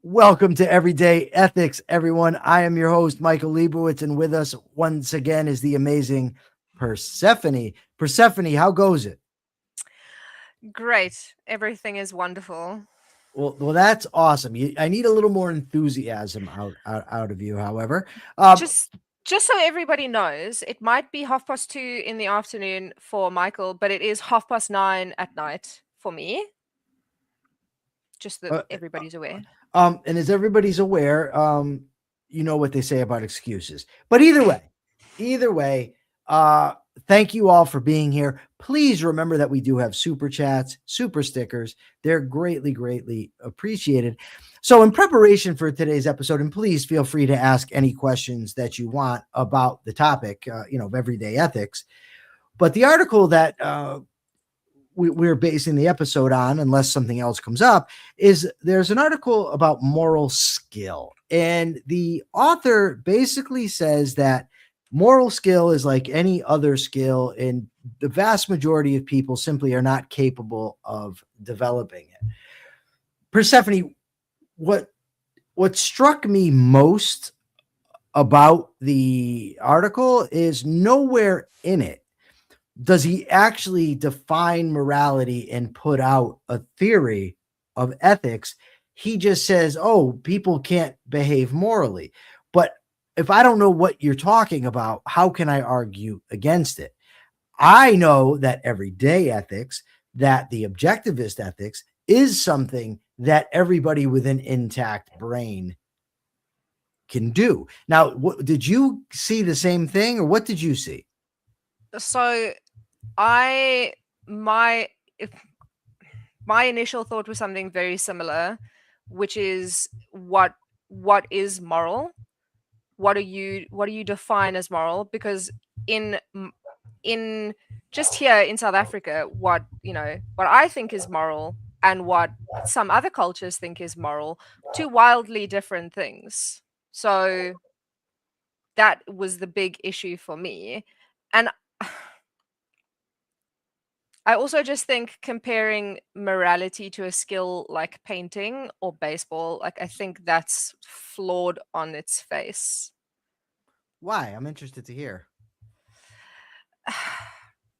Welcome to Everyday Ethics, everyone. I am your host, Michael Liebowitz, and with us once again is the amazing Persephone. Persephone, how goes it? Great. Everything is wonderful. Well, that's awesome. I need a little more enthusiasm out of you. However, um, Just just so everybody knows, it might be 2:30 in the afternoon for Michael, but it is 9:30 at night for me. Just that uh, everybody's aware. and as everybody's aware, you know what they say about excuses. But either way, uh, thank you all for being here. Please remember that we do have super chats, super stickers. They're greatly appreciated. So, in preparation for today's episode, and please feel free to ask any questions that you want about the topic, of everyday ethics. But the article that we're basing the episode on, unless something else comes up, is there's an article about moral skill. And the author basically says that moral skill is like any other skill, and the vast majority of people simply are not capable of developing it. Persephone, what what struck me most about the article is nowhere in it does he actually define morality and put out a theory of ethics. He just says, oh, people can't behave morally. But if I don't know what you're talking about, how can I argue against it? I know that everyday ethics, that the objectivist ethics is something that everybody with an intact brain can do. Now, did you see the same thing or what did you see? So I my if my initial thought was something very similar, which is what is moral? What do you define as moral? Because in in just here in South Africa, what I think is moral and what some other cultures think is moral, two wildly different things. So that was the big issue for me. And I also just think comparing morality to a skill like painting or baseball, like I think that's flawed on its face. Why? I'm interested to hear.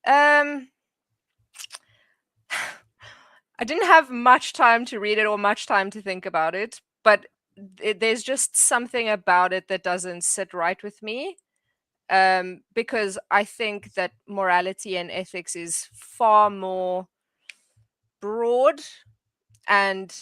um I didn't have much time to read it or much time to think about it, but there's just something about it that doesn't sit right with me. Because I think that morality and ethics is far more broad. And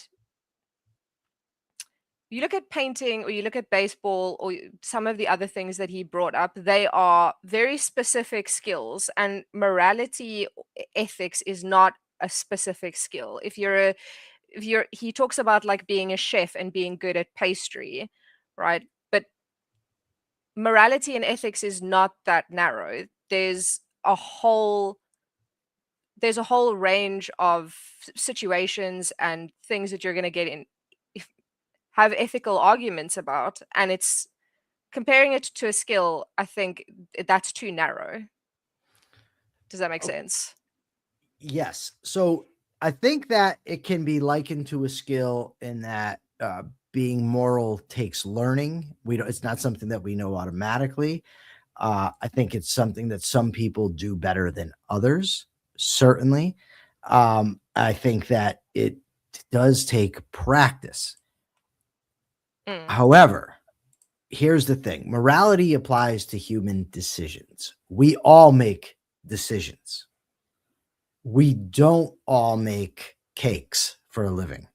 you look at painting or you look at baseball or some of the other things that he brought up, they are very specific skills, and morality, ethics is not a specific skill. If you're he talks about like being a chef and being good at pastry, right? But morality and ethics is not that narrow. A whole there's a whole range of situations and things that you're going to get in if, have ethical arguments about, and it's comparing it to a skill. I think that's too narrow. Does that make Oh, sense? yes. So I think that it can be likened to a skill in that being moral takes learning. We don't, it's not something that we know automatically. I think it's something that some people do better than others, certainly. I think that it does take practice. Mm. However, here's the thing morality applies to human decisions. We all make decisions. We don't all make cakes for a living.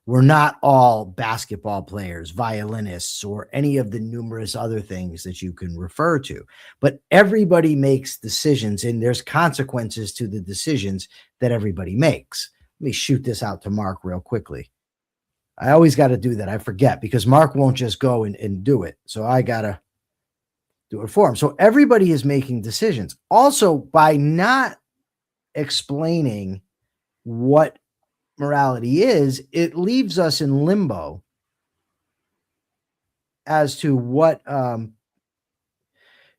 We're not all basketball players, violinists, or any of the numerous other things that you can refer to. But everybody makes decisions, and there's consequences to the decisions that everybody makes. Let me shoot this out to Mark real quickly. I always got to do that. I forget because Mark won't just go and do it. So I got to do it for him. So everybody is making decisions. Also, by not explaining what morality is, it leaves us in limbo as to what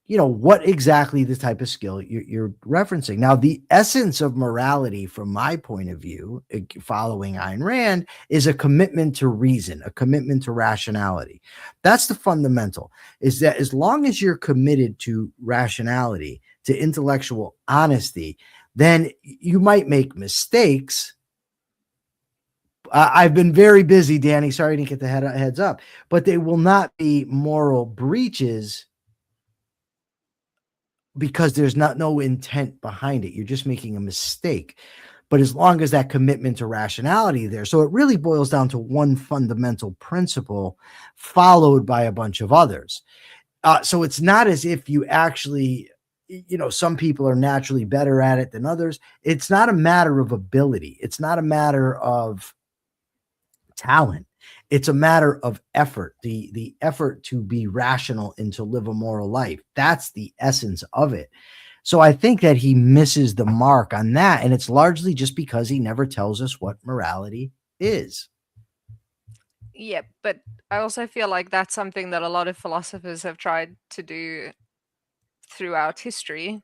what exactly the type of skill you're referencing. Now, the essence of morality, from my point of view, following Ayn Rand, is a commitment to reason, a commitment to rationality. That's the fundamental, is that as long as you're committed to rationality, to intellectual honesty, then you might make mistakes. I've been very busy, Danny. Sorry I didn't get the heads up, but they will not be moral breaches because there's no intent behind it. You're just making a mistake. But as long as that commitment to rationality there, so it really boils down to one fundamental principle followed by a bunch of others. So it's not as if you actually, some people are naturally better at it than others. It's not a matter of ability. It's not a matter of talent. It's a matter of effort, the effort to be rational and to live a moral life. That's the essence of it. So I think that he misses the mark on that. And it's largely just because he never tells us what morality is. Yeah, but I also feel like that's something that a lot of philosophers have tried to do throughout history.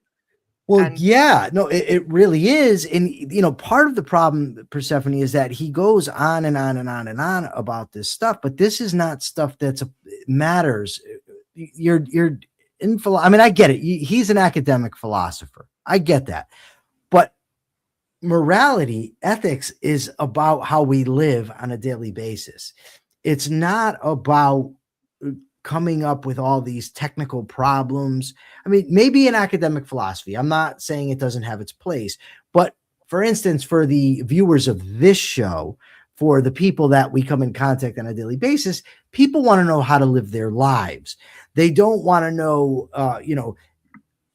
Well, And yeah, no, it really is. And, part of the problem, Persephone, is that he goes on and on and on and on about this stuff, but this is not stuff that matters. You're in I mean, I get it. He's an academic philosopher. I get that. But morality, ethics is about how we live on a daily basis. It's not about coming up with all these technical problems. I mean, maybe in academic philosophy, I'm not saying it doesn't have its place, but for instance, for the viewers of this show, for the people that we come in contact on a daily basis, people want to know how to live their lives. They don't want to know,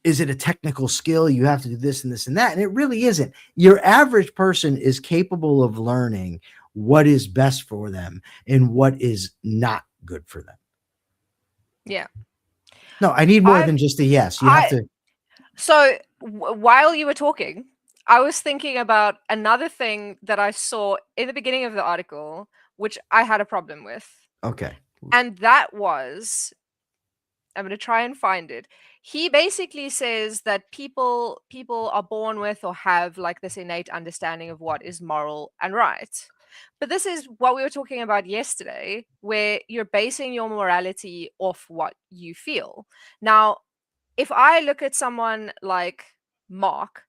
is it a technical skill? You have to do this and this and that. And it really isn't. Your average person is capable of learning what is best for them and what is not good for them. yeah. No, I need more than just a yes. You have to. So while you were talking, I was thinking about another thing that I saw in the beginning of the article, which I had a problem with. Okay. And that was, I'm going to try and find it. He basically says that people are born with or have like this innate understanding of what is moral and right. But this is what we were talking about yesterday, where you're basing your morality off what you feel. Now, if I look at someone like Mark,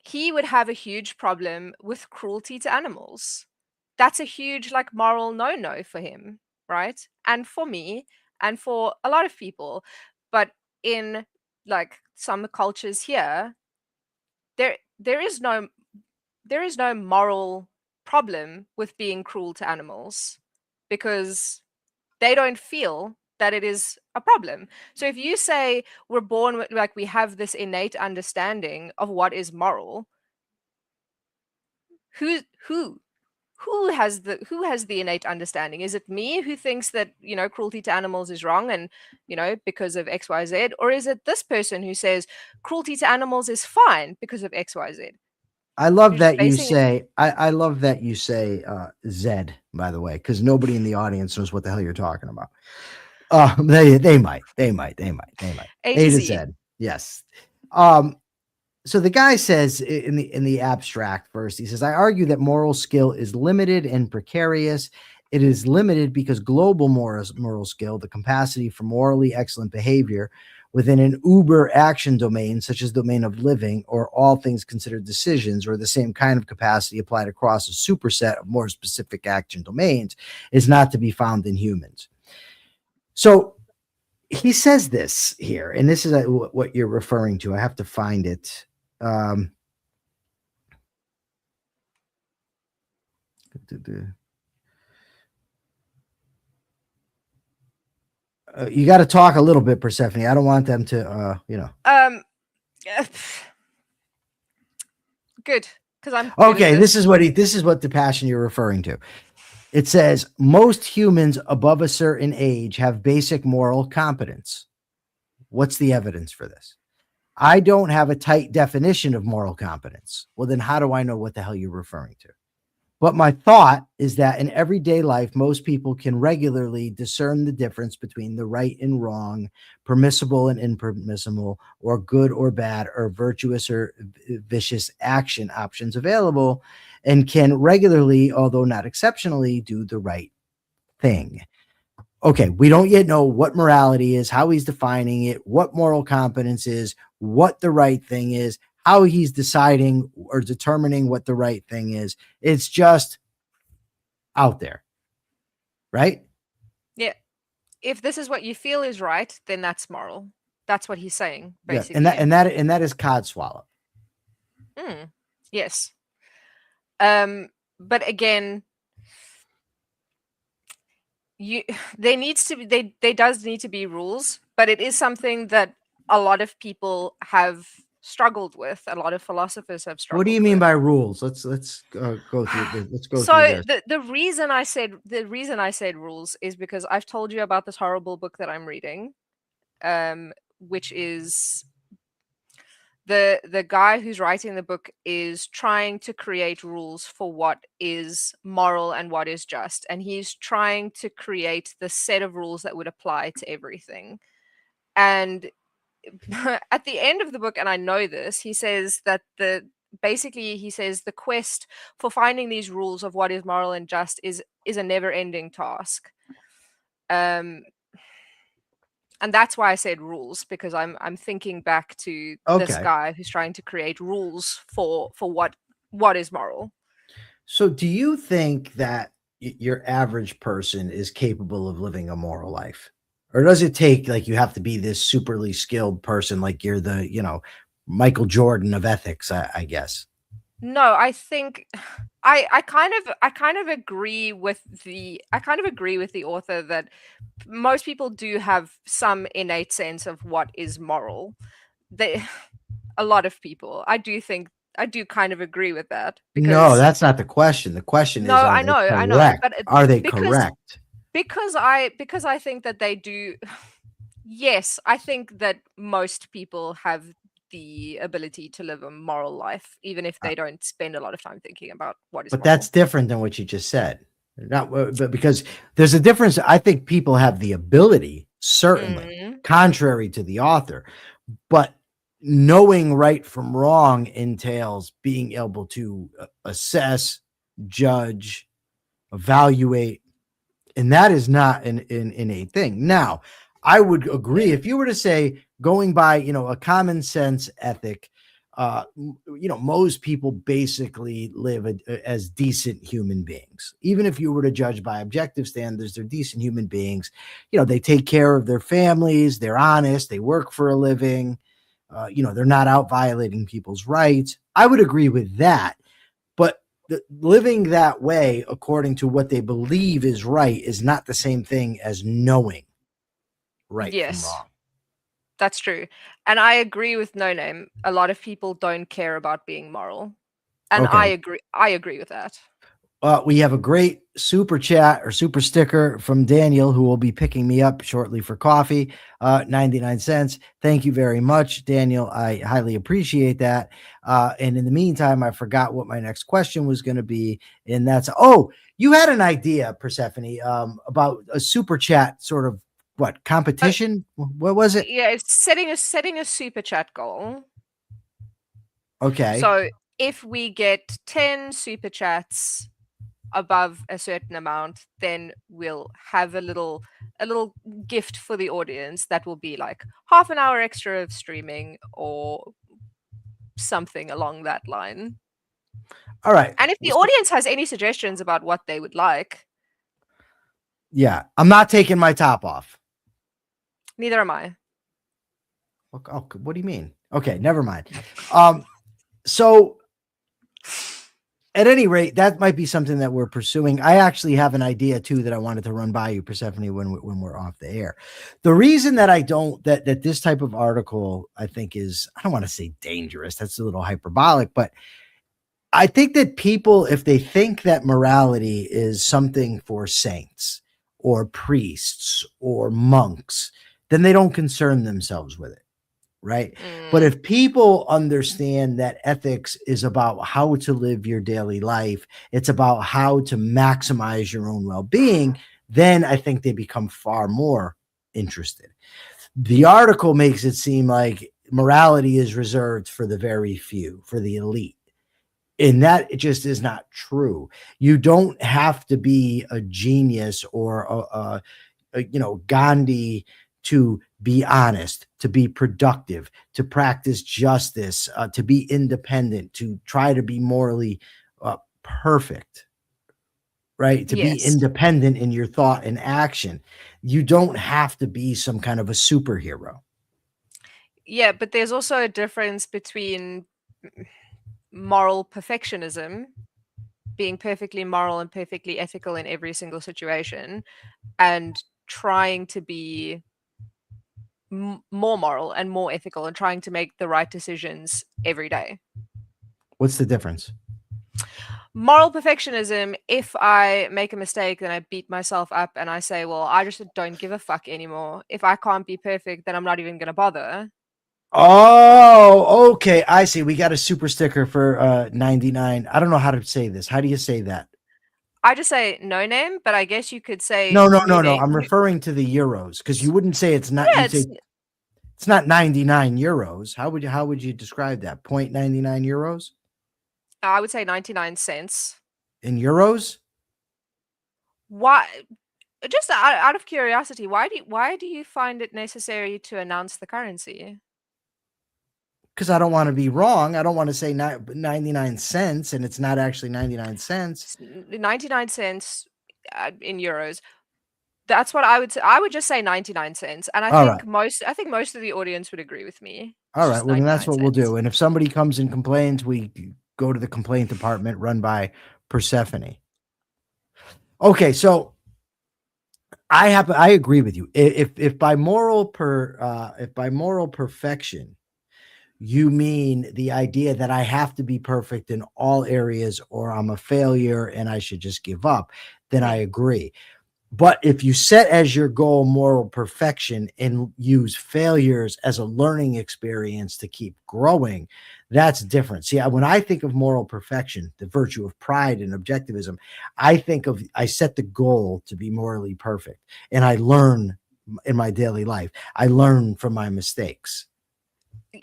he would have a huge problem with cruelty to animals. That's a huge like moral no-no for him, right? And for me and for a lot of people. But in like some cultures here, there is no moral problem with being cruel to animals because they don't feel that it is a problem. So if you say we're born with, like, we have this innate understanding of what is moral, who has the innate understanding? Is it me who thinks that, cruelty to animals is wrong and, because of XYZ? Or is it this person who says cruelty to animals is fine because of XYZ? I love You're just that you basing it. say, I love that you say Zed, by the way, because nobody in the audience knows what the hell you're talking about. They might. A to to Z. Z. Yes. So the guy says in the abstract first, he says, I argue that moral skill is limited and precarious. It is limited because global moral skill, the capacity for morally excellent behavior within an uber action domain, such as the domain of living or all things considered decisions, or the same kind of capacity applied across a superset of more specific action domains, is not to be found in humans. So he says this here, and this is what you're referring to. I have to find it. You got to talk a little bit, Persephone. I don't want them to, Good, because I'm Okay, this is what the passion you're referring to. It says most humans above a certain age have basic moral competence. What's the evidence for this? I don't have a tight definition of moral competence. Well, then how do I know what the hell you're referring to? But my thought is that in everyday life, most people can regularly discern the difference between the right and wrong, permissible and impermissible, or good or bad, or virtuous or vicious action options available, and can regularly, although not exceptionally, do the right thing. Okay, we don't yet know what morality is, how he's defining it, what moral competence is, what the right thing is, how he's deciding or determining what the right thing is. It's just out there, right? Yeah. If this is what you feel is right, then that's moral. That's what he's saying, Yeah, and that basically. and that is cod swallow. Yes. But again, you there needs to be there does need to be rules, but it is something that a lot of people have struggled with. A lot of philosophers have What do struggled you mean with. by rules? Let's go through this. Let's go through So this. the reason I said rules is because I've told you about this horrible book that I'm reading, which is the guy who's writing the book is trying to create rules for what is moral and what is just, and he's trying to create the set of rules that would apply to everything. And at the end of the book, and I know this, he says that he says the quest for finding these rules of what is moral and just is a never ending task. um and that's why I said rules, because I'm thinking back to this Okay. guy who's trying to create rules for what is moral. So do you think that your average person is capable of living a moral life? Or does it take like you have to be this superly skilled person like you're the, Michael Jordan of ethics, I guess. No, I think I kind of agree with the author that most people do have some innate sense of what is moral. They A lot of people. I do kind of agree with that, No, because that's not the question. The question no, is, are they I know, correct? but Are they because correct? I think that they do. Yes, I think that most people have the ability to live a moral life, even if Uh, they don't spend a lot of time thinking about what is But that's moral. different than what you just said. Not, but because there's a difference. I think people have the ability, certainly, Mm, contrary to the author, but knowing right from wrong entails being able to assess, judge, evaluate, and that is not an innate thing. Now, I would agree yeah. if you were to say going by a common sense ethic. Most people basically live as decent human beings. Even if you were to judge by objective standards, they're decent human beings. They take care of their families, they're honest, they work for a living. They're not out violating people's rights. I would agree with that. But living that way, according to what they believe is right, is not the same thing as knowing right from Yes, wrong. that's true. And I agree with No Name. A lot of people don't care about being moral. And Okay. I agree with that. We have a great super chat or super sticker from Daniel, who will be picking me up shortly for coffee, 99 cents. Thank you very much, Daniel. I highly appreciate that. And in the meantime, I forgot what my next question was going to be. And that's, you had an idea, Persephone, about a super chat sort of what Uh, competition? What was it? yeah, it's setting a super chat goal. Okay. So if we get 10 super chats above a certain amount, then we'll have a little gift for the audience that will be like half an hour extra of streaming or something along that line. All right. And if the audience has any suggestions about what they would like, Yeah. I'm not taking my top off. neither am I. Oh, what do you mean? Okay, never mind. So at any rate, that might be something that we're pursuing. I actually have an idea too that I wanted to run by you, Persephone, when we're off the air. The reason that I don't that this type of article I think is, I don't want to say dangerous. That's a little hyperbolic, but I think that people, if they think that morality is something for saints or priests or monks, then they don't concern themselves with it. right? But Mm, if people understand that ethics is about how to live your daily life, it's about how to maximize your own well-being, then I think they become far more interested. The article makes it seem like morality is reserved for the very few, for the elite. And that just is not true. You don't have to be a genius or Gandhi to be honest, to be productive, to practice justice, to be independent, to try to be morally perfect, right? To be yes. independent in your thought and action. You don't have to be some kind of a superhero. Yeah, but there's also a difference between moral perfectionism, being perfectly moral and perfectly ethical in every single situation, and trying to be more moral and more ethical and trying to make the right decisions every day. What's the difference? Moral perfectionism, if I make a mistake, then I beat myself up and I say, well, I just don't give a fuck anymore. If I can't be perfect, then I'm not even going to bother. Oh, okay. I see. We got a super sticker for 99. I don't know how to say this. How do you say that? I just say no name, but I guess you could say No, no, new no, no. name. I'm referring to the euros because you wouldn't say it's not. Yeah, You'd say it's not 99 euros. How would you describe that? 0.99 euros I would say 99 cents. in euros? Why? Just out of curiosity, why do you find it necessary to announce the currency? Because I don't want to be wrong. I don't want to say 99 cents and it's not actually 99 cents. 99 cents in euros. That's what I would say. I would just say 99 cents. And I All right. think most of the audience would agree with me. All It's right. just Well, then that's 99 what we'll cents. do. And if somebody comes and complains, we go to the complaint department run by Persephone. Okay. So I agree with you. If by moral perfection you mean the idea that I have to be perfect in all areas or I'm a failure and I should just give up, then I Mhm. agree. But if you set as your goal moral perfection and use failures as a learning experience to keep growing, that's different. See, when I think of moral perfection, the virtue of pride and objectivism, I set the goal to be morally perfect and I learn in my daily life. I learn from my mistakes.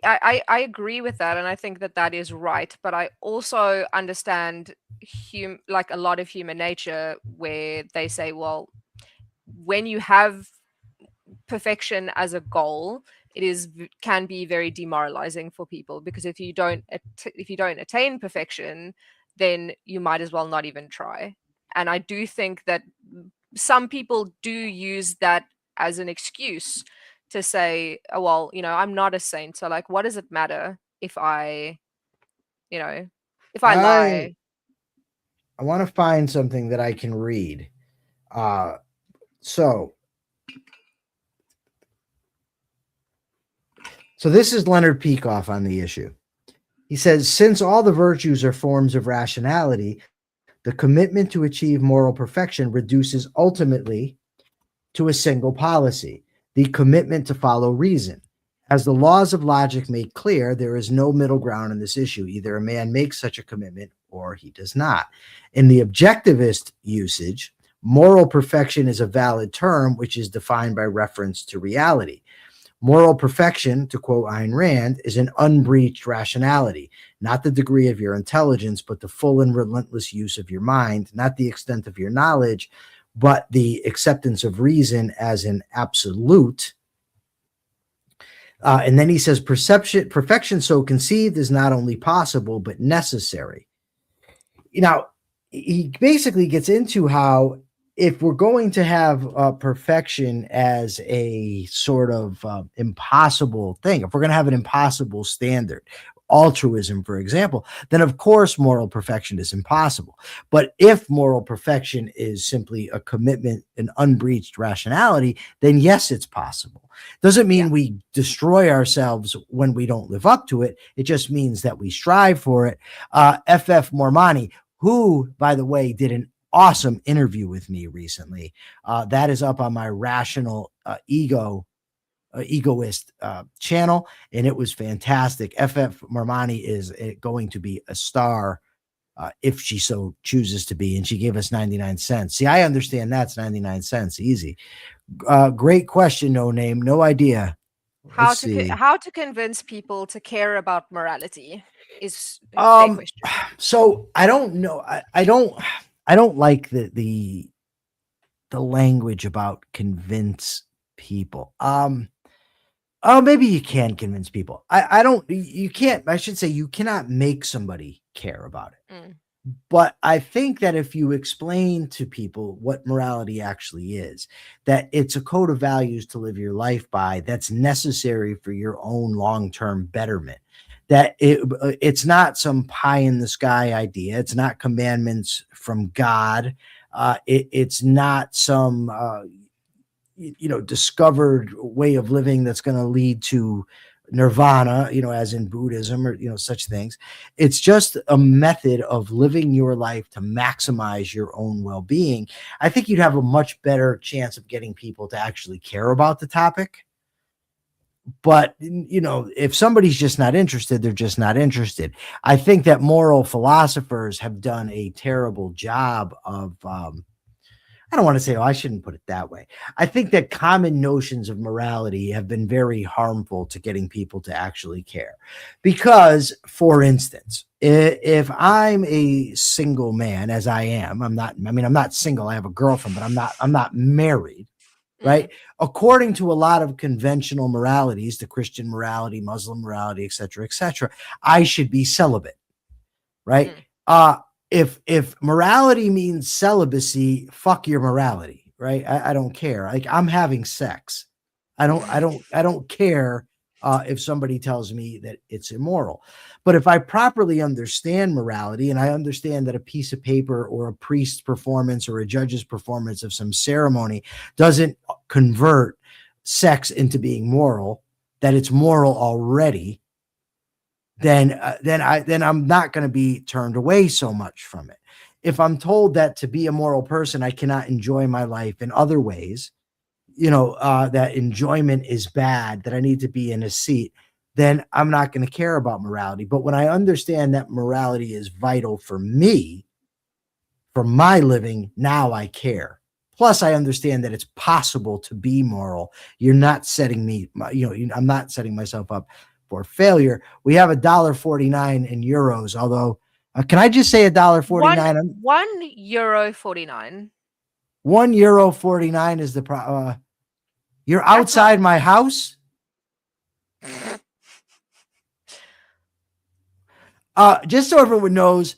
I agree with that, and I think that that is right. But I also understand like a lot of human nature, where they say, well, when you have perfection as a goal, can be very demoralizing for people, because if you don't attain perfection, then you might as well not even try. And I do think that some people do use that as an excuse to say, oh, well, I'm not a saint, so like, what does it matter if you know if I I lie? I want to find something that I can read. Uh so so this is Leonard Peikoff on the issue. He says, since all the virtues are forms of rationality, the commitment to achieve moral perfection reduces ultimately to a single policy, the commitment to follow reason. As the laws of logic make clear, there is no middle ground in this issue. Either a man makes such a commitment or he does not. In the objectivist usage, moral perfection is a valid term which is defined by reference to reality. Moral perfection, to quote Ayn Rand, is an unbreached rationality, not the degree of your intelligence, but the full and relentless use of your mind, not the extent of your knowledge, but the acceptance of reason as an absolute. And then he says, perfection so conceived is not only possible, but necessary. Now, he basically gets into how if we're going to have perfection as a sort of impossible thing, if we're going to have an impossible standard, altruism, for example, then of course moral perfection is impossible. But if moral perfection is simply a commitment, an unbreached rationality, then yes, it's possible. Doesn't Yeah. mean we destroy ourselves when we don't live up to it. It just means that we strive for it. F.F. Mormani, who, by the way, did an awesome interview with me recently. That is up on my Rational Ego egoist channel, and it was fantastic. FF Marmani is going to be a star if she so chooses to be, and she gave us 99 cents. See, I understand that's 99 cents, easy. Great question, no name, no idea. Let's see. How to convince people to care about morality is a fair Um, question. so I don't know. I don't like the language about convince people. Oh, maybe you can convince people. I don't, you can't, I should say, you cannot make somebody care about it. Mm, But I think that if you explain to people what morality actually is, that it's a code of values to live your life by that's necessary for your own long-term betterment. That it's not some pie in the sky idea. It's not commandments from God. It's not some discovered way of living that's going to lead to nirvana, as in Buddhism or such things. It's just a method of living your life to maximize your own well-being. I think you'd have a much better chance of getting people to actually care about the topic. But if somebody's just not interested, they're just not interested. I think that moral philosophers have done a terrible job of I don't want to say, I shouldn't put it that way. I think that common notions of morality have been very harmful to getting people to actually care. Because, for instance, if I'm a single man, as I am, I'm not single, I have a girlfriend, but I'm not married, mm, right? According to a lot of conventional moralities, the Christian morality, Muslim morality, et cetera, I should be celibate, right? mm, Uh, if morality means celibacy, fuck your morality, right? I don't care. Like, I'm having sex. I don't care if somebody tells me that it's immoral. But if I properly understand morality and I understand that a piece of paper or a priest's performance or a judge's performance of some ceremony doesn't convert sex into being moral, that it's moral already, then I'm not going to be turned away so much from it. If I'm told that to be a moral person, I cannot enjoy my life in other ways, that enjoyment is bad, that I need to be in a seat, then I'm not going to care about morality. But when I understand that morality is vital for me, for my living, now I care. Plus, I understand that it's possible to be moral. You're not setting me, I'm not setting myself up for failure. We have $1.49 in euros, although can I just say one $1.49? €1 49. €1 49 is you're That's not. outside my house. Just so everyone knows,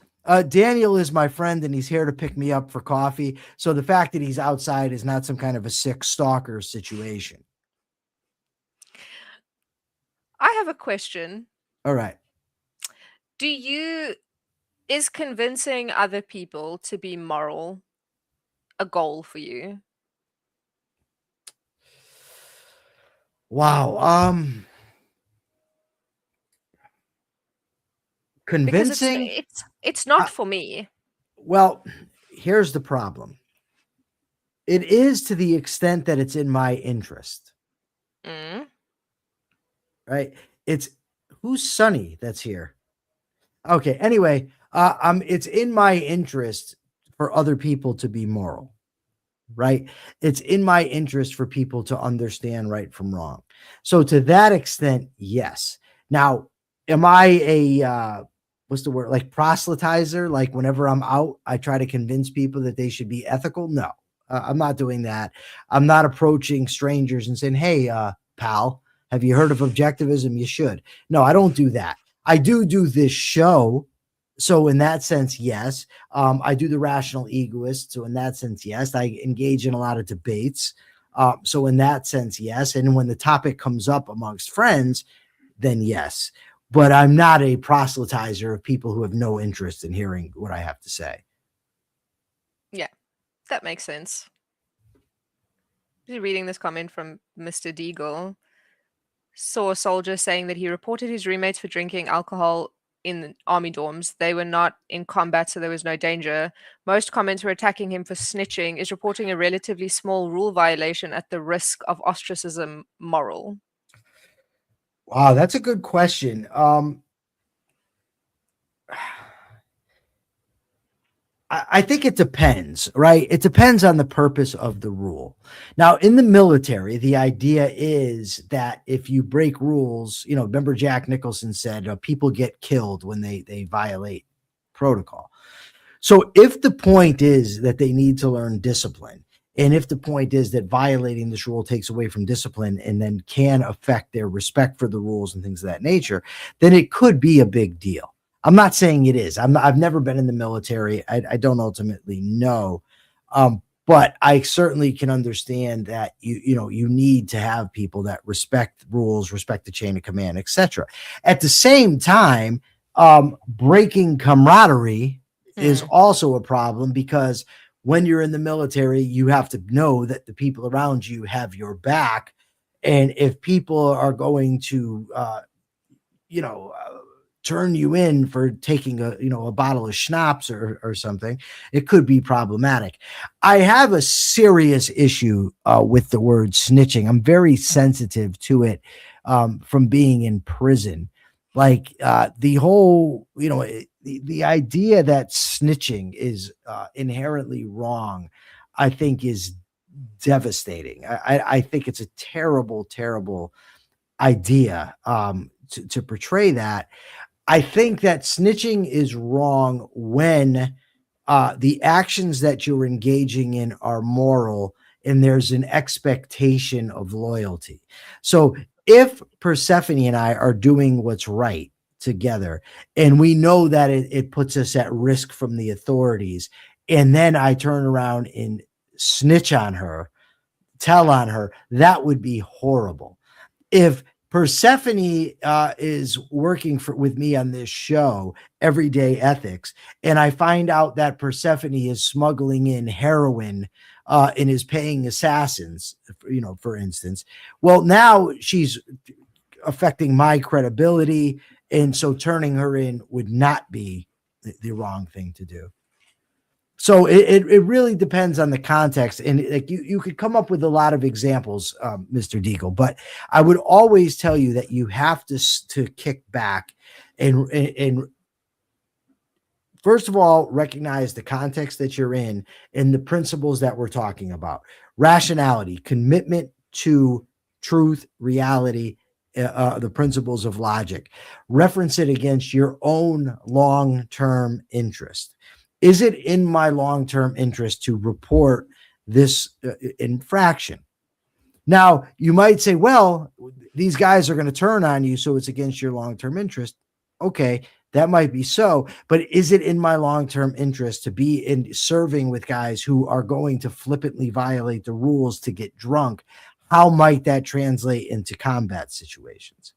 Daniel is my friend and he's here to pick me up for coffee. So the fact that he's outside is not some kind of a sick stalker situation. I have a question. All right. Is convincing other people to be moral a goal for you? Wow. Because Convincing. it's not Uh, for me. well, here's the problem. It is to the extent that it's in my interest, Mm, right? It's who's Sonny that's here. Okay. Anyway, it's in my interest for other people to be moral, right? It's in my interest for people to understand right from wrong. So to that extent, yes. Now, am I a what's the word, like proselytizer? Like whenever I'm out, I try to convince people that they should be ethical? No, I'm not doing that. I'm not approaching strangers and saying, "Hey, pal, have you heard of objectivism? You should." No, I don't do that. I do this show. So in that sense, yes. I do the rational egoist. So in that sense, yes. I engage in a lot of debates. So in that sense, yes. And when the topic comes up amongst friends, then yes. But I'm not a proselytizer of people who have no interest in hearing what I have to say. yeah, that makes sense. Just reading this comment from Mr. Deagle. Saw a soldier saying that he reported his roommates for drinking alcohol in army dorms. They were not in combat, so there was no danger. Most comments were attacking him for snitching. Is reporting a relatively small rule violation at the risk of ostracism moral? Wow, that's a good question. I think it depends, right? It depends on the purpose of the rule. Now, in the military, the idea is that if you break rules, remember Jack Nicholson said people get killed when they violate protocol. So if the point is that they need to learn discipline, and if the point is that violating this rule takes away from discipline and then can affect their respect for the rules and things of that nature, then it could be a big deal. I'm not saying it is. I've never been in the military. I don't ultimately know. But I certainly can understand that you need to have people that respect rules, respect the chain of command, etc. At the same time, breaking camaraderie is also a problem, because when you're in the military, you have to know that the people around you have your back. And if people are going to, turn you in for taking a bottle of schnapps or something, it could be problematic. I have a serious issue with the word snitching. I'm very sensitive to it from being in prison. Like the whole, the idea that snitching is inherently wrong, I think is devastating. I think it's a terrible, terrible idea to portray that. I think that snitching is wrong when the actions that you're engaging in are moral and there's an expectation of loyalty. So if Persephone and I are doing what's right together, and we know that it puts us at risk from the authorities, and then I turn around and snitch on her, tell on her, that would be horrible. If Persephone is working with me on this show, Everyday Ethics, and I find out that Persephone is smuggling in heroin and is paying assassins, for instance, well, now she's affecting my credibility, and so turning her in would not be the wrong thing to do. So it really depends on the context, and like you could come up with a lot of examples, Mr. Deagle, but I would always tell you that you have to kick back and first of all recognize the context that you're in and the principles that we're talking about: rationality, commitment to truth, reality, the principles of logic. Reference it against your own long-term interest. Is it in my long-term interest to report this infraction? Now, you might say, well, these guys are going to turn on you, so it's against your long-term interest. Okay, that might be so, but is it in my long-term interest to be in serving with guys who are going to flippantly violate the rules to get drunk? How might that translate into combat situations?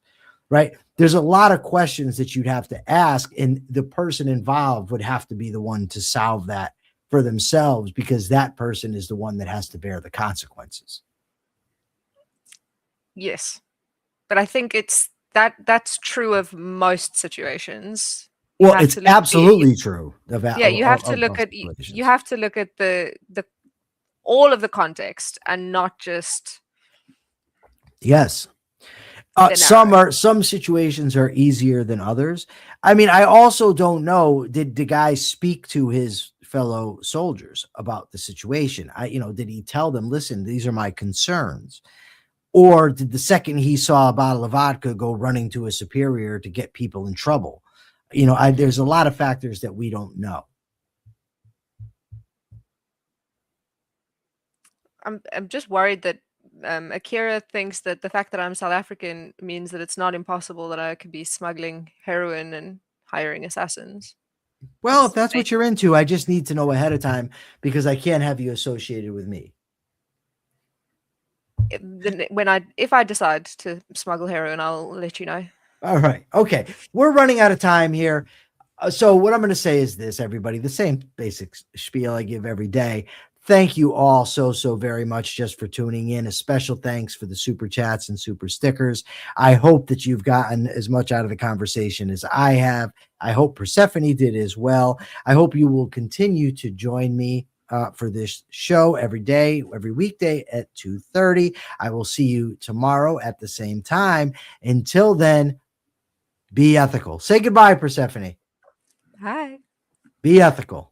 Right? There's a lot of questions that you'd have to ask, and the person involved would have to be the one to solve that for themselves, because that person is the one that has to bear the consequences. Yes, but I think that's true of most situations. Well, it's absolutely true. Yeah, you have to look at the all of the context and not just. Yes. Some situations are easier than others. I mean, I also don't know, did the guy speak to his fellow soldiers about the situation? Did he tell them, listen, these are my concerns? Or did the second he saw a bottle of vodka go running to a superior to get people in trouble? There's a lot of factors that we don't know. I'm just worried that Akira thinks that the fact that I'm South African means that it's not impossible that I could be smuggling heroin and hiring assassins. Well, if that's what you're into, I just need to know ahead of time, because I can't have you associated with me. If I decide to smuggle heroin, I'll let you know. All right. Okay. We're running out of time here. So what I'm going to say is this, everybody, the same basic spiel I give every day. Thank you all so very much just for tuning in. A special thanks for the super chats and super stickers. I hope that you've gotten as much out of the conversation as I have. I hope Persephone did as well. I hope you will continue to join me for this show every day, every weekday at 2:30. I will see you tomorrow at the same time. Until then, be ethical. Say goodbye, Persephone. Hi. Be ethical.